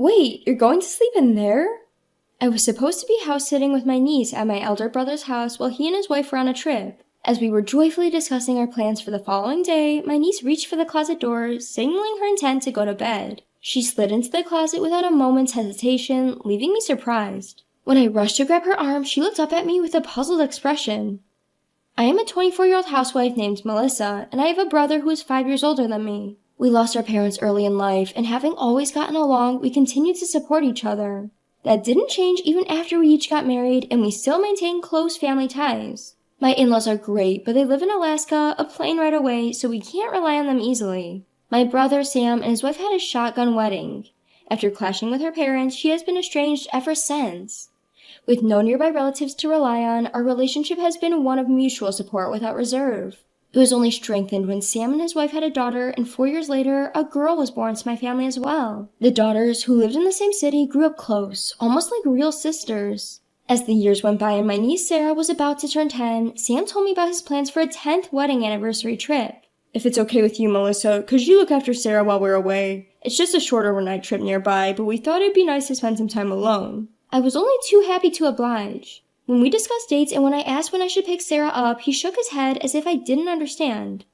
Wait, you're going to sleep in there? I was supposed to be house-sitting with my niece at my elder brother's house while he and his wife were on a trip. As we were joyfully discussing our plans for the following day, my niece reached for the closet door, signaling her intent to go to bed. She slid into the closet without a moment's hesitation, leaving me surprised. When I rushed to grab her arm, she looked up at me with a puzzled expression. I am a 24-year-old housewife named Melissa, and I have a brother who is 5 years older than me. We lost our parents early in life, and having always gotten along, we continued to support each other. That didn't change even after we each got married, and we still maintain close family ties. My in-laws are great, but they live in Alaska, a plane ride away, so we can't rely on them easily. My brother, Sam, and his wife had a shotgun wedding. After clashing with her parents, she has been estranged ever since. With no nearby relatives to rely on, our relationship has been one of mutual support without reserve. It was only strengthened when Sam and his wife had a daughter, and 4 years later, a girl was born to my family as well. The daughters, who lived in the same city, grew up close, almost like real sisters. As the years went by and my niece Sarah was about to turn 10, Sam told me about his plans for a 10th wedding anniversary trip. If it's okay with you, Melissa, could you look after Sarah while we're away? It's just a short overnight trip nearby, but we thought it'd be nice to spend some time alone. I was only too happy to oblige. When we discussed dates and when I asked when I should pick Sarah up, he shook his head as if I didn't understand.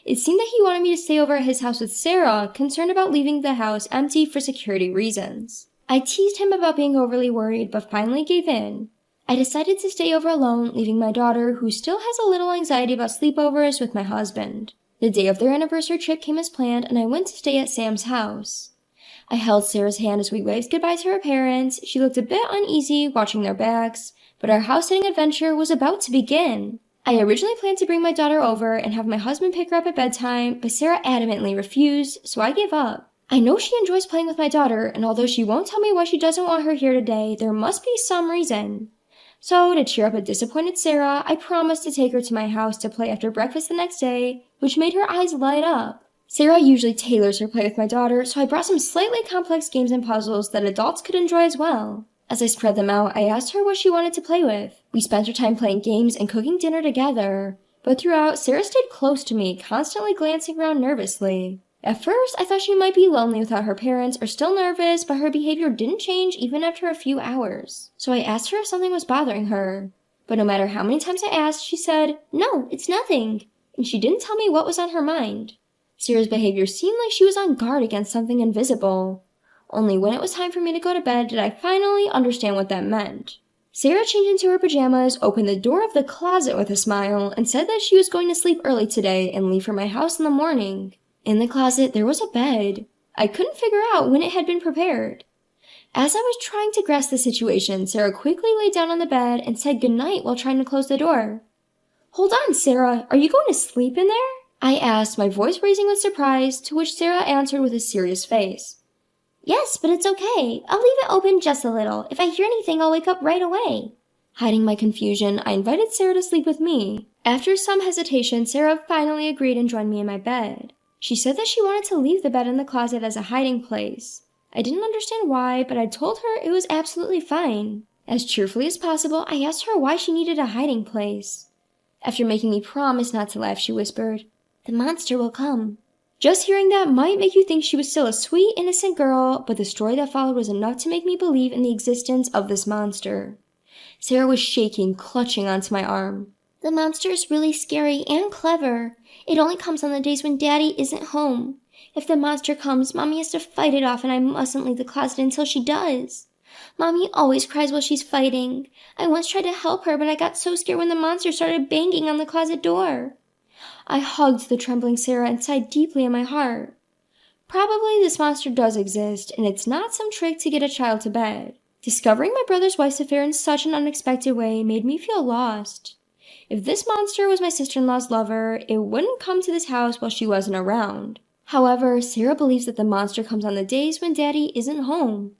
It seemed that he wanted me to stay over at his house with Sarah, concerned about leaving the house empty for security reasons. I teased him about being overly worried, but finally gave in. I decided to stay over alone, leaving my daughter, who still has a little anxiety about sleepovers, with my husband. The day of their anniversary trip came as planned, and I went to stay at Sam's house. I held Sarah's hand as we waved goodbye to her parents. She looked a bit uneasy, watching their backs, but our house-sitting adventure was about to begin. I originally planned to bring my daughter over and have my husband pick her up at bedtime, but Sarah adamantly refused, so I gave up. I know she enjoys playing with my daughter, and although she won't tell me why she doesn't want her here today, there must be some reason. So, to cheer up a disappointed Sarah, I promised to take her to my house to play after breakfast the next day, which made her eyes light up. Sarah usually tailors her play with my daughter, so I brought some slightly complex games and puzzles that adults could enjoy as well. As I spread them out, I asked her what she wanted to play with. We spent our time playing games and cooking dinner together, but throughout, Sarah stayed close to me, constantly glancing around nervously. At first, I thought she might be lonely without her parents or still nervous, but her behavior didn't change even after a few hours. So I asked her if something was bothering her. But no matter how many times I asked, she said, "No, it's nothing," and she didn't tell me what was on her mind. Sarah's behavior seemed like she was on guard against something invisible. Only when it was time for me to go to bed did I finally understand what that meant. Sarah changed into her pajamas, opened the door of the closet with a smile, and said that she was going to sleep early today and leave for my house in the morning. In the closet, there was a bed. I couldn't figure out when it had been prepared. As I was trying to grasp the situation, Sarah quickly lay down on the bed and said goodnight while trying to close the door. "Hold on, Sarah, are you going to sleep in there?" I asked, my voice raising with surprise, to which Sarah answered with a serious face. "Yes, but it's okay. I'll leave it open just a little. If I hear anything, I'll wake up right away." Hiding my confusion, I invited Sarah to sleep with me. After some hesitation, Sarah finally agreed and joined me in my bed. She said that she wanted to leave the bed in the closet as a hiding place. I didn't understand why, but I told her it was absolutely fine. As cheerfully as possible, I asked her why she needed a hiding place. After making me promise not to laugh, she whispered, "The monster will come." Just hearing that might make you think she was still a sweet, innocent girl, but the story that followed was enough to make me believe in the existence of this monster. Sarah was shaking, clutching onto my arm. "The monster is really scary and clever. It only comes on the days when Daddy isn't home. If the monster comes, Mommy has to fight it off, and I mustn't leave the closet until she does. Mommy always cries while she's fighting. I once tried to help her, but I got so scared when the monster started banging on the closet door." I hugged the trembling Sarah and sighed deeply in my heart. Probably this monster does exist, and it's not some trick to get a child to bed. Discovering my brother's wife's affair in such an unexpected way made me feel lost. If this monster was my sister-in-law's lover, it wouldn't come to this house while she wasn't around. However, Sarah believes that the monster comes on the days when Daddy isn't home.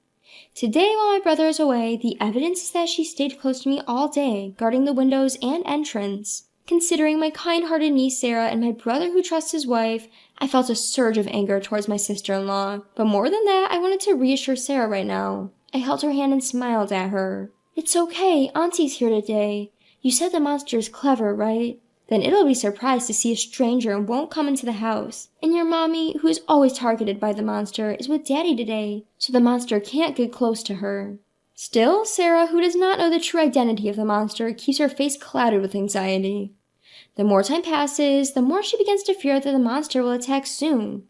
Today, while my brother is away, the evidence is that she stayed close to me all day, guarding the windows and entrance. Considering my kind-hearted niece Sarah and my brother who trusts his wife, I felt a surge of anger towards my sister-in-law. But more than that, I wanted to reassure Sarah right now. I held her hand and smiled at her. "It's okay, Auntie's here today. You said the monster is clever, right?" Then it'll be surprised to see a stranger and won't come into the house. And your mommy, who is always targeted by the monster, is with Daddy today, so the monster can't get close to her. Still, Sarah, who does not know the true identity of the monster, keeps her face clouded with anxiety. The more time passes, the more she begins to fear that the monster will attack soon.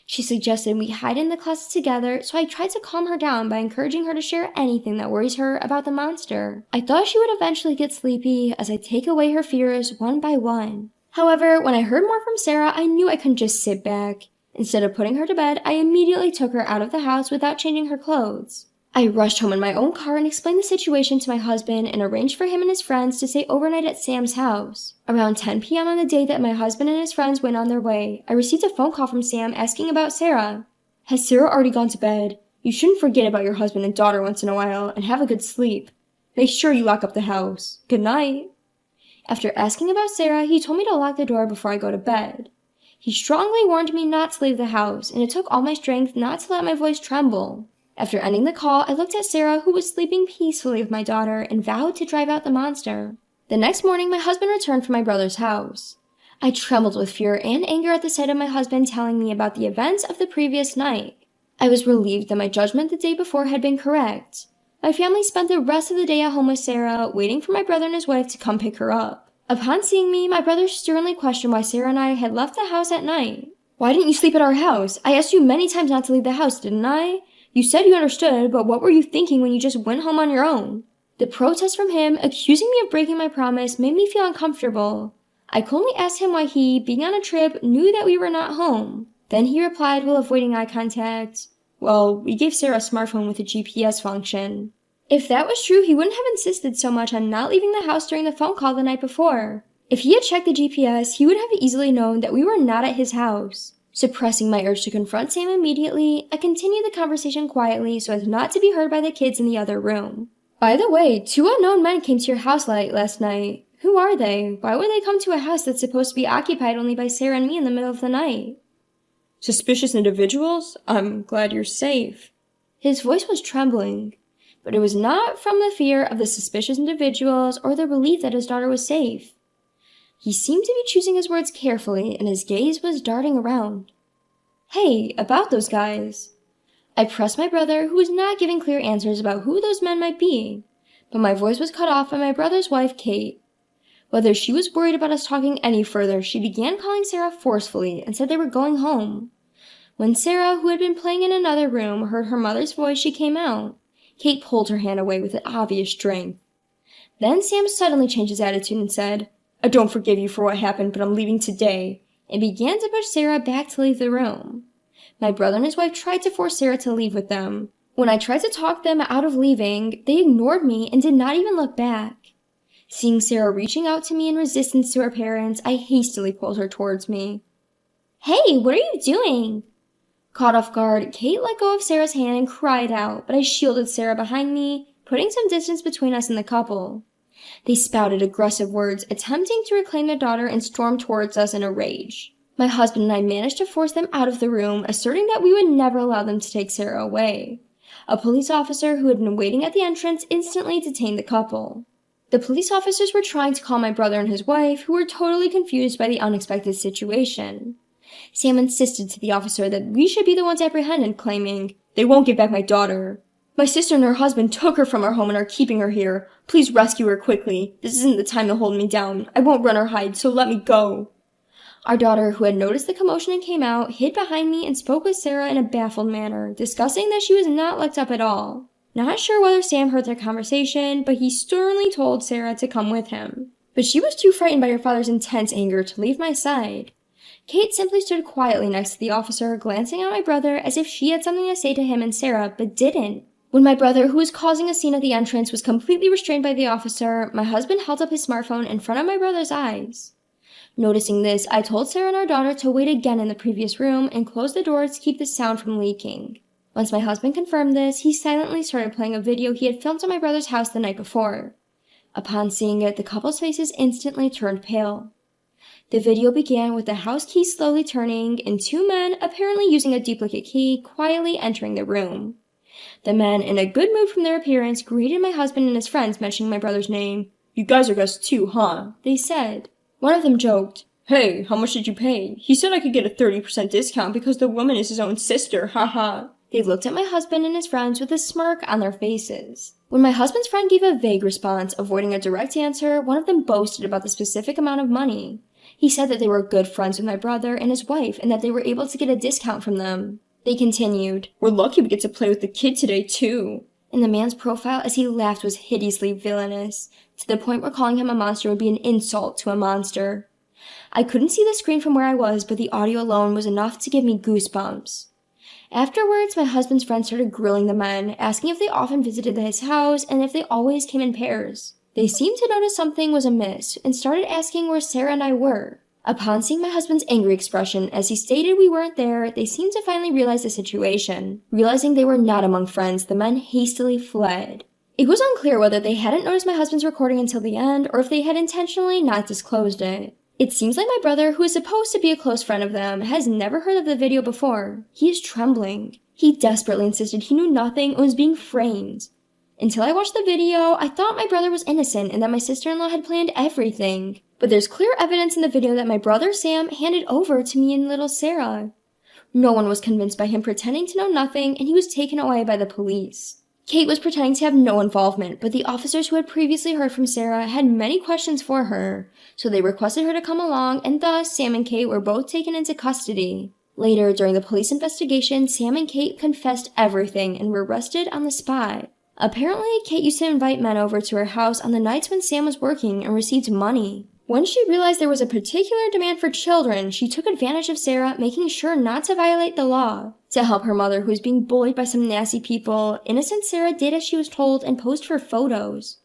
She suggested we hide in the closet together, so I tried to calm her down by encouraging her to share anything that worries her about the monster. I thought she would eventually get sleepy as I take away her fears one by one. However, when I heard more from Sarah, I knew I couldn't just sit back. Instead of putting her to bed, I immediately took her out of the house without changing her clothes. I rushed home in my own car and explained the situation to my husband and arranged for him and his friends to stay overnight at Sam's house. Around 10 p.m. on the day that my husband and his friends went on their way, I received a phone call from Sam asking about Sarah. "Has Sarah already gone to bed? You shouldn't forget about your husband and daughter once in a while and have a good sleep. Make sure you lock up the house. Good night." After asking about Sarah, he told me to lock the door before I go to bed. He strongly warned me not to leave the house, and it took all my strength not to let my voice tremble. After ending the call, I looked at Sarah, who was sleeping peacefully with my daughter, and vowed to drive out the monster. The next morning, my husband returned from my brother's house. I trembled with fear and anger at the sight of my husband telling me about the events of the previous night. I was relieved that my judgment the day before had been correct. My family spent the rest of the day at home with Sarah, waiting for my brother and his wife to come pick her up. Upon seeing me, my brother sternly questioned why Sarah and I had left the house at night. "Why didn't you sleep at our house? I asked you many times not to leave the house, didn't I? You said you understood, but what were you thinking when you just went home on your own?" The protest from him, accusing me of breaking my promise, made me feel uncomfortable. I coldly asked him why he, being on a trip, knew that we were not home. Then he replied while avoiding eye contact, "Well, we gave Sarah a smartphone with a GPS function." If that was true, he wouldn't have insisted so much on not leaving the house during the phone call the night before. If he had checked the GPS, he would have easily known that we were not at his house. Suppressing my urge to confront Sam immediately, I continued the conversation quietly so as not to be heard by the kids in the other room. "By the way, 2 unknown men came to your house late last night. Who are they? Why would they come to a house that's supposed to be occupied only by Sarah and me in the middle of the night?" "Suspicious individuals? I'm glad you're safe." His voice was trembling, but it was not from the fear of the suspicious individuals or the relief that his daughter was safe. He seemed to be choosing his words carefully, and his gaze was darting around. "Hey, about those guys." I pressed my brother, who was not giving clear answers about who those men might be, but my voice was cut off by my brother's wife, Kate. Whether she was worried about us talking any further, she began calling Sarah forcefully and said they were going home. When Sarah, who had been playing in another room, heard her mother's voice, she came out. Kate pulled her hand away with an obvious strength. Then Sam suddenly changed his attitude and said, "I don't forgive you for what happened, but I'm leaving today," and began to push Sarah back to leave the room. My brother and his wife tried to force Sarah to leave with them. When I tried to talk them out of leaving, they ignored me and did not even look back. Seeing Sarah reaching out to me in resistance to her parents, I hastily pulled her towards me. "Hey, what are you doing?" Caught off guard, Kate let go of Sarah's hand and cried out, but I shielded Sarah behind me, putting some distance between us and the couple. They spouted aggressive words, attempting to reclaim their daughter, and stormed towards us in a rage. My husband and I managed to force them out of the room, asserting that we would never allow them to take Sarah away. A police officer who had been waiting at the entrance instantly detained the couple. The police officers were trying to call my brother and his wife, who were totally confused by the unexpected situation. Sam insisted to the officer that we should be the ones apprehended, claiming, "They won't give back my daughter. My sister and her husband took her from our home and are keeping her here. Please rescue her quickly. This isn't the time to hold me down. I won't run or hide, so let me go." Our daughter, who had noticed the commotion and came out, hid behind me and spoke with Sarah in a baffled manner, discussing that she was not looked up at all. Not sure whether Sam heard their conversation, but he sternly told Sarah to come with him. But she was too frightened by her father's intense anger to leave my side. Kate simply stood quietly next to the officer, glancing at my brother as if she had something to say to him and Sarah, but didn't. When my brother, who was causing a scene at the entrance, was completely restrained by the officer, my husband held up his smartphone in front of my brother's eyes. Noticing this, I told Sarah and our daughter to wait again in the previous room and close the doors to keep the sound from leaking. Once my husband confirmed this, he silently started playing a video he had filmed at my brother's house the night before. Upon seeing it, the couple's faces instantly turned pale. The video began with the house key slowly turning and 2 men, apparently using a duplicate key, quietly entering the room. The men, in a good mood from their appearance, greeted my husband and his friends, mentioning my brother's name. "You guys are guests too, huh?" they said. One of them joked, "Hey, how much did you pay? He said I could get a 30% discount because the woman is his own sister, haha." They looked at my husband and his friends with a smirk on their faces. When my husband's friend gave a vague response, avoiding a direct answer, one of them boasted about the specific amount of money. He said that they were good friends with my brother and his wife and that they were able to get a discount from them. They continued, "We're lucky we get to play with the kid today, too." And the man's profile as he laughed was hideously villainous, to the point where calling him a monster would be an insult to a monster. I couldn't see the screen from where I was, but the audio alone was enough to give me goosebumps. Afterwards, my husband's friend started grilling the men, asking if they often visited his house and if they always came in pairs. They seemed to notice something was amiss and started asking where Sarah and I were. Upon seeing my husband's angry expression as he stated we weren't there, they seemed to finally realize the situation. Realizing they were not among friends, the men hastily fled. It was unclear whether they hadn't noticed my husband's recording until the end or if they had intentionally not disclosed it. It seems like my brother, who is supposed to be a close friend of them, has never heard of the video before. He is trembling. He desperately insisted he knew nothing and was being framed. Until I watched the video, I thought my brother was innocent and that my sister-in-law had planned everything. But there's clear evidence in the video that my brother Sam handed over to me and little Sarah. No one was convinced by him pretending to know nothing, and he was taken away by the police. Kate was pretending to have no involvement, but the officers who had previously heard from Sarah had many questions for her, so they requested her to come along, and thus Sam and Kate were both taken into custody. Later, during the police investigation, Sam and Kate confessed everything and were arrested on the spot. Apparently, Kate used to invite men over to her house on the nights when Sam was working and received money. When she realized there was a particular demand for children, she took advantage of Sarah, making sure not to violate the law. To help her mother, who was being bullied by some nasty people, innocent Sarah did as she was told and posed for photos.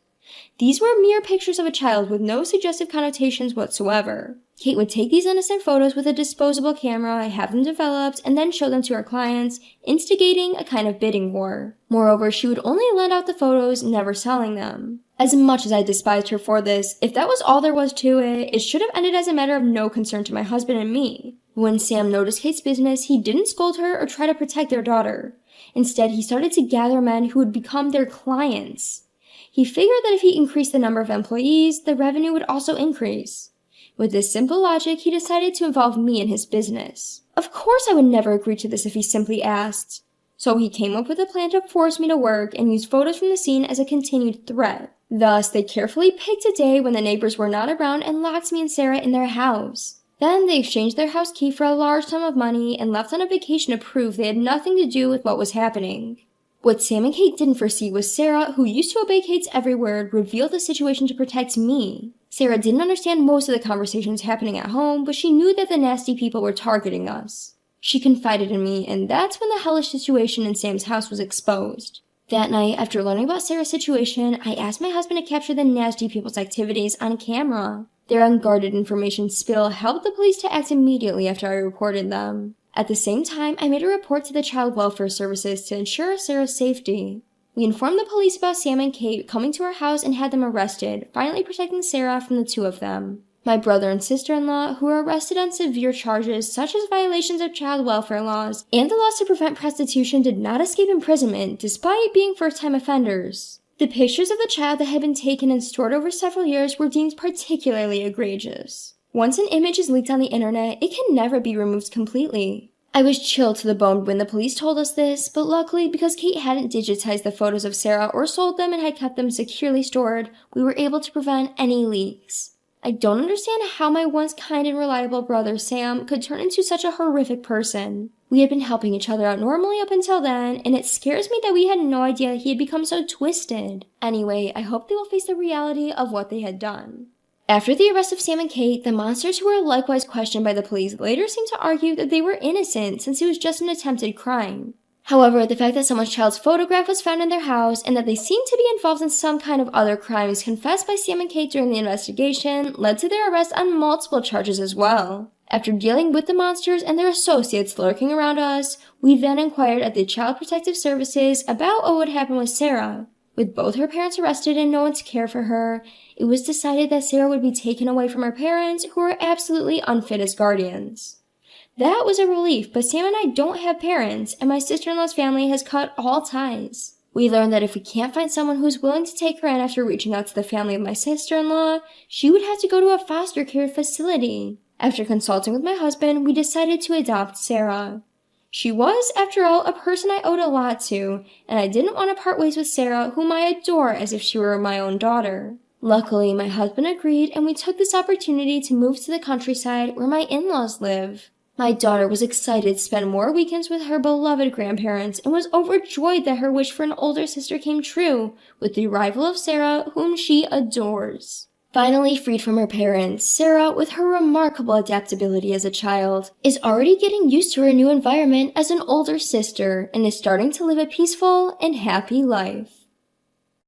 These were mere pictures of a child with no suggestive connotations whatsoever. Kate would take these innocent photos with a disposable camera, have them developed, and then show them to her clients, instigating a kind of bidding war. Moreover, she would only lend out the photos, never selling them. As much as I despised her for this, if that was all there was to it, it should have ended as a matter of no concern to my husband and me. When Sam noticed Kate's business, he didn't scold her or try to protect their daughter. Instead, he started to gather men who would become their clients. He figured that if he increased the number of employees, the revenue would also increase. With this simple logic, he decided to involve me in his business. Of course I would never agree to this if he simply asked. So he came up with a plan to force me to work and used photos from the scene as a continued threat. Thus, they carefully picked a day when the neighbors were not around and locked me and Sarah in their house. Then they exchanged their house key for a large sum of money and left on a vacation to prove they had nothing to do with what was happening. What Sam and Kate didn't foresee was Sarah, who used to obey Kate's every word, revealed the situation to protect me. Sarah didn't understand most of the conversations happening at home, but she knew that the nasty people were targeting us. She confided in me, and that's when the hellish situation in Sam's house was exposed. That night, after learning about Sarah's situation, I asked my husband to capture the nasty people's activities on camera. Their unguarded information spill helped the police to act immediately after I reported them. At the same time, I made a report to the Child Welfare Services to ensure Sarah's safety. We informed the police about Sam and Kate coming to our house and had them arrested, finally protecting Sarah from the two of them. My brother and sister-in-law, who were arrested on severe charges such as violations of child welfare laws and the laws to prevent prostitution, did not escape imprisonment despite being first-time offenders. The pictures of the child that had been taken and stored over several years were deemed particularly egregious. Once an image is leaked on the internet, it can never be removed completely. I was chilled to the bone when the police told us this, but luckily, because Kate hadn't digitized the photos of Sarah or sold them and had kept them securely stored, we were able to prevent any leaks. I don't understand how my once kind and reliable brother Sam could turn into such a horrific person. We had been helping each other out normally up until then, and it scares me that we had no idea he had become so twisted. Anyway, I hope they will face the reality of what they had done. After the arrest of Sam and Kate, the monsters who were likewise questioned by the police later seemed to argue that they were innocent since it was just an attempted crime. However, the fact that someone's child's photograph was found in their house and that they seemed to be involved in some kind of other crimes confessed by Sam and Kate during the investigation led to their arrest on multiple charges as well. After dealing with the monsters and their associates lurking around us, we then inquired at the Child Protective Services about what would happen with Sarah. With both her parents arrested and no one to care for her, it was decided that Sarah would be taken away from her parents, who were absolutely unfit as guardians. That was a relief, but Sam and I don't have parents, and my sister-in-law's family has cut all ties. We learned that if we can't find someone who's willing to take her in after reaching out to the family of my sister-in-law, she would have to go to a foster care facility. After consulting with my husband, we decided to adopt Sarah. She was, after all, a person I owed a lot to, and I didn't want to part ways with Sarah, whom I adore as if she were my own daughter. Luckily, my husband agreed, and we took this opportunity to move to the countryside where my in-laws live. My daughter was excited to spend more weekends with her beloved grandparents and was overjoyed that her wish for an older sister came true with the arrival of Sarah, whom she adores. Finally freed from her parents, Sarah, with her remarkable adaptability as a child, is already getting used to her new environment as an older sister and is starting to live a peaceful and happy life.